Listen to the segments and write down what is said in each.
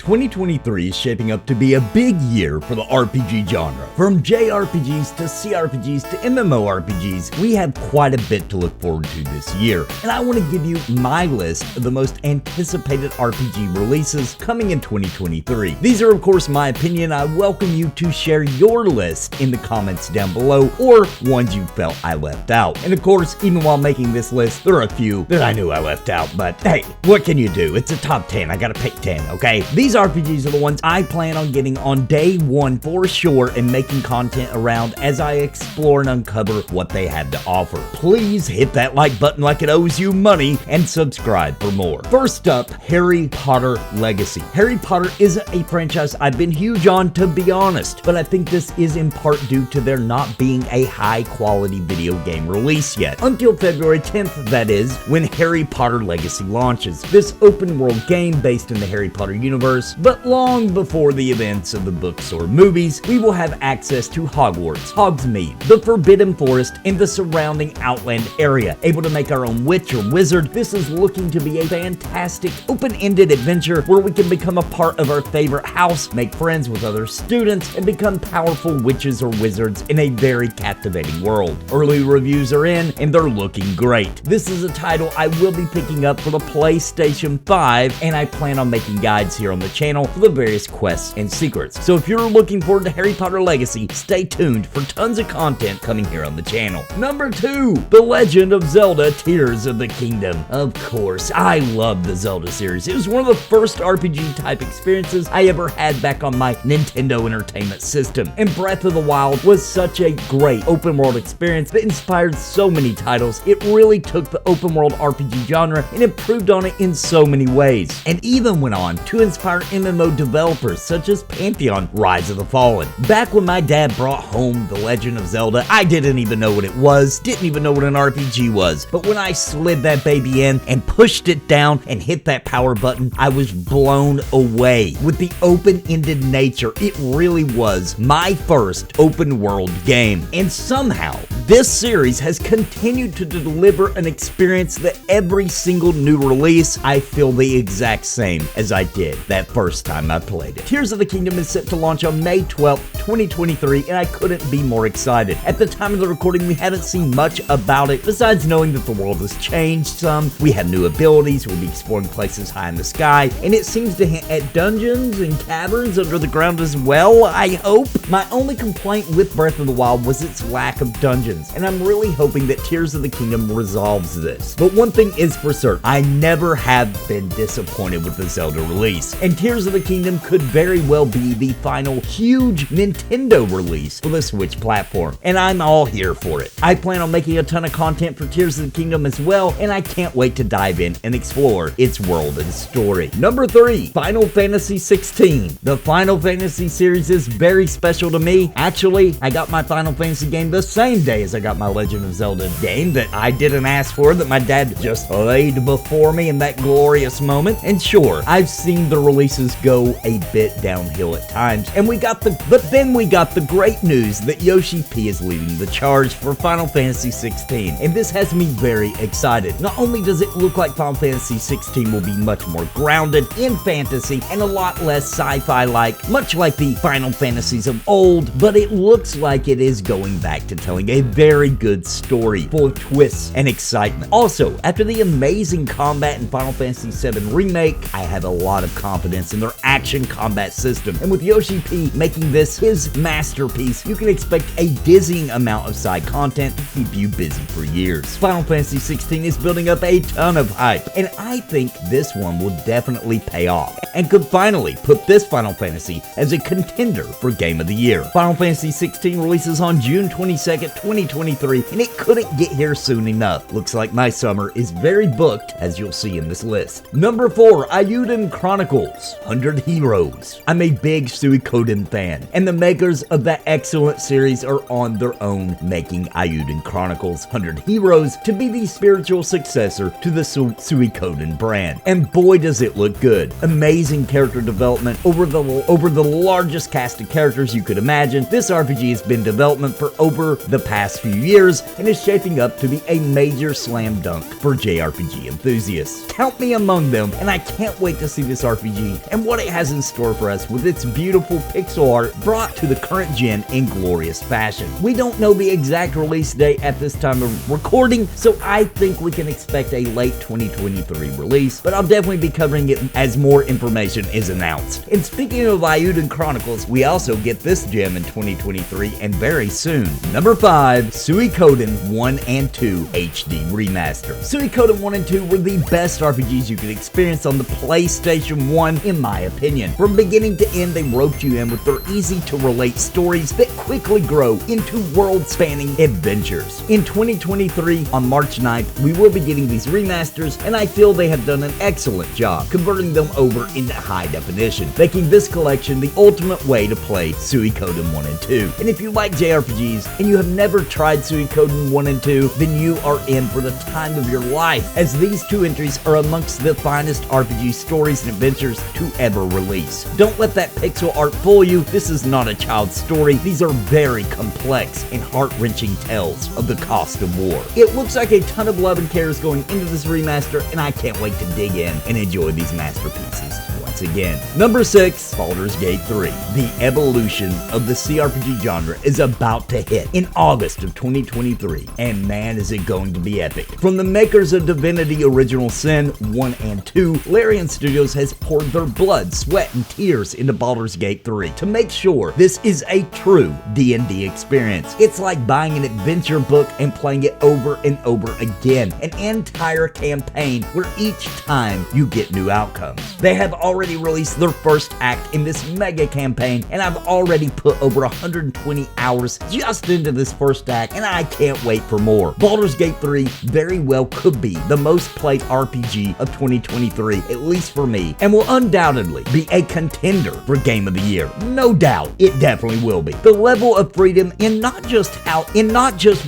2023 is shaping up to be a big year for the RPG genre. From JRPGs to CRPGs to MMORPGs, we have quite a bit to look forward to this year. And I want to give you my list of the most anticipated RPG releases coming in 2023. These are of course my opinion. I welcome you to share your list in the comments down below or ones you felt I left out. And of course, even while making this list, there are a few that I knew I left out, but hey, what can you do? It's a top 10. I gotta pick 10, okay? These RPGs are the ones I plan on getting on day one for sure and making content around as I explore and uncover what they have to offer. Please hit that like button like it owes you money and subscribe for more. First up, Harry Potter Legacy. Harry Potter isn't a franchise I've been huge on, to be honest, but I think this is in part due to there not being a high quality video game release yet. Until February 10th, that is, when Harry Potter Legacy launches. This open world game based in the Harry Potter universe, but long before the events of the books or movies, we will have access to Hogwarts, Hogsmeade, the Forbidden Forest, and the surrounding Outland area. Able to make our own witch or wizard, this is looking to be a fantastic open-ended adventure where we can become a part of our favorite house, make friends with other students, and become powerful witches or wizards in a very captivating world. Early reviews are in, and they're looking great. This is a title I will be picking up for the PlayStation 5, and I plan on making guides here on the channel for the various quests and secrets. So if you're looking forward to Harry Potter Legacy, stay tuned for tons of content coming here on the channel. Number 2, The Legend of Zelda Tears of the Kingdom. Of course, I love the Zelda series. It was one of the first RPG type experiences I ever had back on my Nintendo Entertainment System. And Breath of the Wild was such a great open world experience that inspired so many titles. It really took the open world RPG genre and improved on it in so many ways. And even went on to inspire MMO developers such as Pantheon Rise of the Fallen. Back when my dad brought home The Legend of Zelda, I didn't even know what it was, didn't even know what an RPG was. But when I slid that baby in and pushed it down and hit that power button, I was blown away with the open-ended nature. It really was my first open world game. And somehow, this series has continued to deliver an experience that every single new release, I feel the exact same as I did that first time I played it. Tears of the Kingdom is set to launch on May 12th, 2023, and I couldn't be more excited. At the time of the recording, we haven't seen much about it, besides knowing that the world has changed some. We have new abilities, we'll be exploring places high in the sky, and it seems to hint at dungeons and caverns under the ground as well, I hope. My only complaint with Breath of the Wild was its lack of dungeons, and I'm really hoping that Tears of the Kingdom resolves this. But one thing is for certain, I never have been disappointed with the Zelda release, and Tears of the Kingdom could very well be the final huge Nintendo release for the Switch platform, and I'm all here for it. I plan on making a ton of content for Tears of the Kingdom as well, and I can't wait to dive in and explore its world and story. Number 3, Final Fantasy 16. The Final Fantasy series is very special to me. Actually, I got my Final Fantasy game the same day as I got my Legend of Zelda game that I didn't ask for, that my dad just laid before me in that glorious moment. And sure, I've seen the releases go a bit downhill at times, and but then we got the great news that Yoshi P is leading the charge for Final Fantasy 16, and this has me very excited. Not only does it look like Final Fantasy 16 will be much more grounded in fantasy and a lot less sci-fi like, much like the Final Fantasies of old, but it looks like it is going back to telling a very good story full of twists and excitement. Also, after the amazing combat in Final Fantasy VII Remake, I have a lot of confidence in their action combat system, and with Yoshi P making this his masterpiece, you can expect a dizzying amount of side content to keep you busy for years. Final Fantasy 16 is building up a ton of hype, and I think this one will definitely pay off, and could finally put this Final Fantasy as a contender for Game of the Year. Final Fantasy 16 releases on June 22nd, 2023, and it couldn't get here soon enough. Looks like my summer is very booked, as you'll see in this list. Number 4, Eiyuden Chronicles 100 Heroes. I'm a big Suikoden fan, and the makers of that excellent series are on their own making Eiyuden Chronicles 100 Heroes to be the spiritual successor to the Suikoden brand. And boy does it look good. Amazing character development over the largest cast of characters you could imagine. This RPG has been in development for over the past last few years and is shaping up to be a major slam dunk for JRPG enthusiasts. Count me among them, and I can't wait to see this RPG and what it has in store for us with its beautiful pixel art brought to the current gen in glorious fashion. We don't know the exact release date at this time of recording, so I think we can expect a late 2023 release, but I'll definitely be covering it as more information is announced. And speaking of Eiyuden Chronicles, we also get this gem in 2023 and very soon. Number 5, Suikoden 1 and 2 HD Remaster. Suikoden 1 and 2 were the best RPGs you could experience on the PlayStation 1 in my opinion. From beginning to end, they roped you in with their easy to relate stories that quickly grow into world-spanning adventures. In 2023, on March 9th, we will be getting these remasters, and I feel they have done an excellent job converting them over into high definition, making this collection the ultimate way to play Suikoden 1 and 2. And if you like JRPGs and you have never tried Suikoden 1 and 2, then you are in for the time of your life, as these two entries are amongst the finest RPG stories and adventures to ever release. Don't let that pixel art fool you. This is not a child's story. These are very complex and heart-wrenching tales of the cost of war. It looks like a ton of love and care is going into this remaster, and I can't wait to dig in and enjoy these masterpieces once again. Number 6, Baldur's Gate 3. The evolution of the CRPG genre is about to hit in August of 2023, and man is it going to be epic. From the makers of Divinity Original Sin 1 and 2, Larian Studios has poured their blood, sweat, and tears into Baldur's Gate 3 to make sure this is a true D&D experience. It's like buying an adventure book and playing it over and over again, an entire campaign where each time you get new outcomes. They have already released their first act in this mega campaign, and I've already put over 120 hours just into this first act, and I can't wait for more. Baldur's Gate 3 very well could be the most played RPG of 2023, at least for me, and will undoubtedly be a contender for Game of the Year. No doubt, it definitely will be. The level of freedom in not just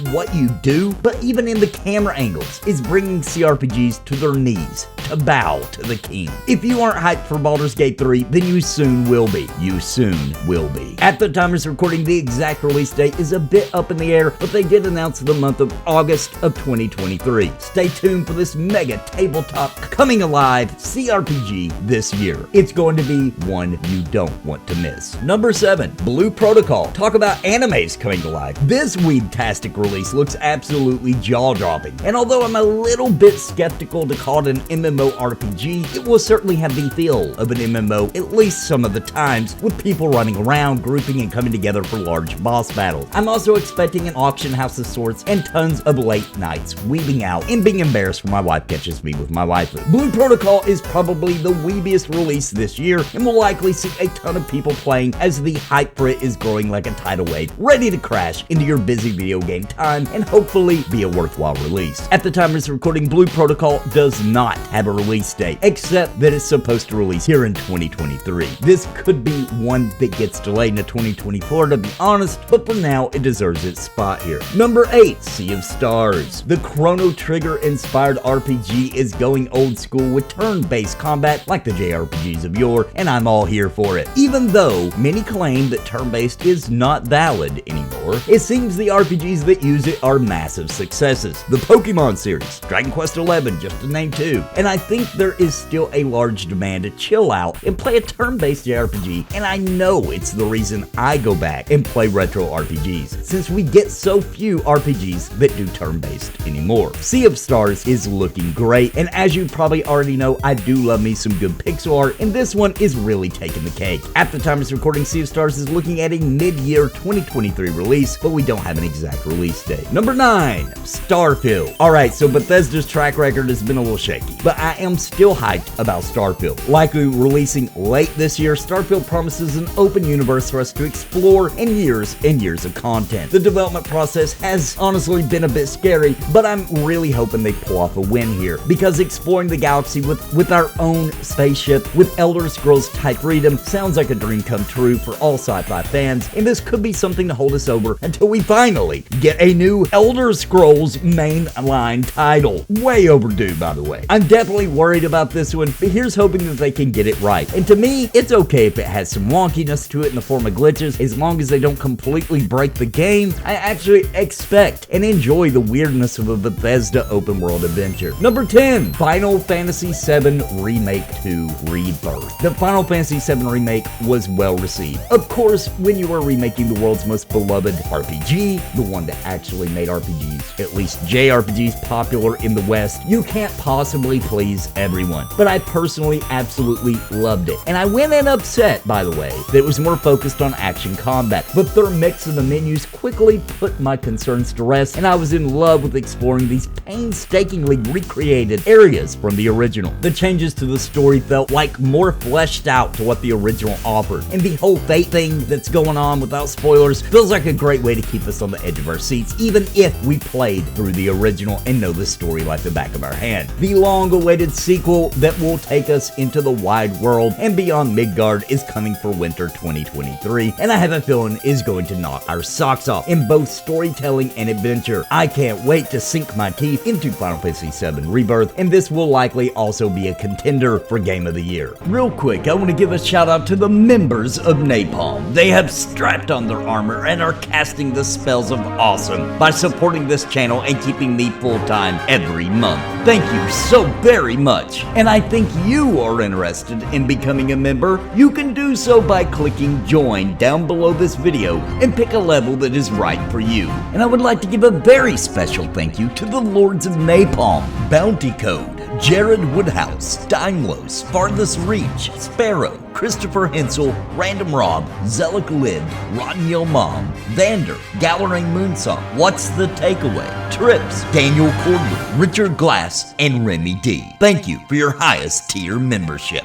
what you do, but even in the camera angles is bringing CRPGs to their knees to bow to the king. If you aren't hyped for Baldur's Gate 3, then you soon will be. You soon will be. At the time of this recording, the exact release date is a bit up in the air, but they did announce the month of August of 2023. Stay tuned for this mega tabletop coming alive CRPG this year. It's going to be one you don't want to miss. Number 7, Blue Protocol. Talk about animes coming to life. This weed-tastic release looks absolutely jaw-dropping, and although I'm a little bit skeptical to call it an MMORPG, it will certainly have the feel of an MMO at least some of the times, with people running around, grouping, and coming together for large boss battles. I'm also expecting an auction house of sorts and tons of late nights weaving out and being embarrassed when my wife catches me with my waifu. Blue Protocol is probably the weebiest release this year and will likely see a ton of people playing as the hype for it is growing like a tidal wave, ready to crash into your busy video game time and hopefully be a worthwhile release. At the time of this recording, Blue Protocol does not have a release date, except that it's supposed to release here in 2023. This could be one that gets delayed into 2024 to be honest, but for now it deserves its spot here. Number 8, Sea of Stars. The Chrono Trigger inspired RPG is going old school with turn-based combat like the JRPGs of yore, and I'm all here for it. Even though many claim that turn-based is not valid anymore, it seems the RPGs that use it are massive successes. The Pokemon series, Dragon Quest XI, just to name 2. And I think there is still a large demand to chill out and play a turn-based JRPG, and I know it's the reason I go back and play retro RPGs, since we get so few RPGs that do turn-based anymore. Sea of Stars is looking great, and as you probably already know, I do love me some good pixel art, and this one is really taking the cake. At the time of this recording, Sea of Stars is looking at a mid-year 2023 release, but we don't have an exact release date. Number 9, Starfield. Alright, so Bethesda's track record has been a little shaky, but I am still hyped about Starfield. Likely releasing late this year, Starfield promises an open universe for us to explore and years of content. The development process has honestly been a bit scary, but I'm really hoping they pull off a win here, because exploring the galaxy with our own spaceship with Elder Scrolls type freedom sounds like a dream come true for all sci-fi fans, and this could be something to hold us over October until we finally get a new Elder Scrolls mainline title. Way overdue, by the way. I'm definitely worried about this one, but here's hoping that they can get it right. And to me, it's okay if it has some wonkiness to it in the form of glitches, as long as they don't completely break the game. I actually expect and enjoy the weirdness of a Bethesda open world adventure. Number 10, Final Fantasy VII Remake 2 Rebirth. The Final Fantasy VII Remake was well received. Of course, when you are remaking the world's most beloved RPG, the one that actually made RPGs, at least JRPGs, popular in the West, you can't possibly please everyone. But I personally absolutely loved it. And I went in upset, by the way, that it was more focused on action combat. But their mix of the menus quickly put my concerns to rest, and I was in love with exploring these painstakingly recreated areas from the original. The changes to the story felt like more fleshed out to what the original offered. And the whole fate thing that's going on, without spoilers, feels like a great way to keep us on the edge of our seats, even if we played through the original and know the story like the back of our hand. The long-awaited sequel that will take us into the wide world and beyond Midgard is coming for winter 2023, and I have a feeling is going to knock our socks off in both storytelling and adventure. I can't wait to sink my teeth into Final Fantasy VII Rebirth, and this will likely also be a contender for Game of the Year. Real quick, I want to give a shout out to the members of Napalm. They have strapped on their armor and are casting the spells of awesome by supporting this channel and keeping me full-time every month. Thank you so very much. And I think you are interested in becoming a member. You can do so by clicking join down below this video and pick a level that is right for you. And I would like to give a very special thank you to the Lords of Napalm, Bounty Code, Jared Woodhouse, Daimlos, Farthest Reach, Sparrow, Christopher Hensel, Random Rob, Zelik Lid, Rotten Yo Mom, Vander, Gallerine Moonsong, What's the Takeaway, Trips, Daniel Cordley, Richard Glass, and Remy D. Thank you for your highest tier membership.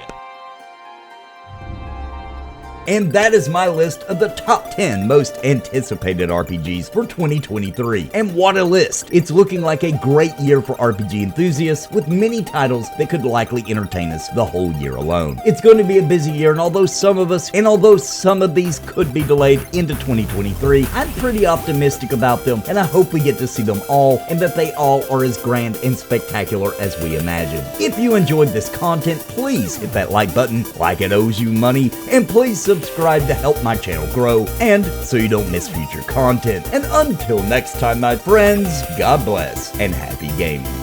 And that is my list of the top 10 most anticipated RPGs for 2023. And what a list! It's looking like a great year for RPG enthusiasts, with many titles that could likely entertain us the whole year alone. It's going to be a busy year, and although some of these could be delayed into 2023, I'm pretty optimistic about them, and I hope we get to see them all, and that they all are as grand and spectacular as we imagine. If you enjoyed this content, please hit that like button like it owes you money, and please subscribe to help my channel grow and so you don't miss future content. And until next time, my friends, God bless and happy gaming.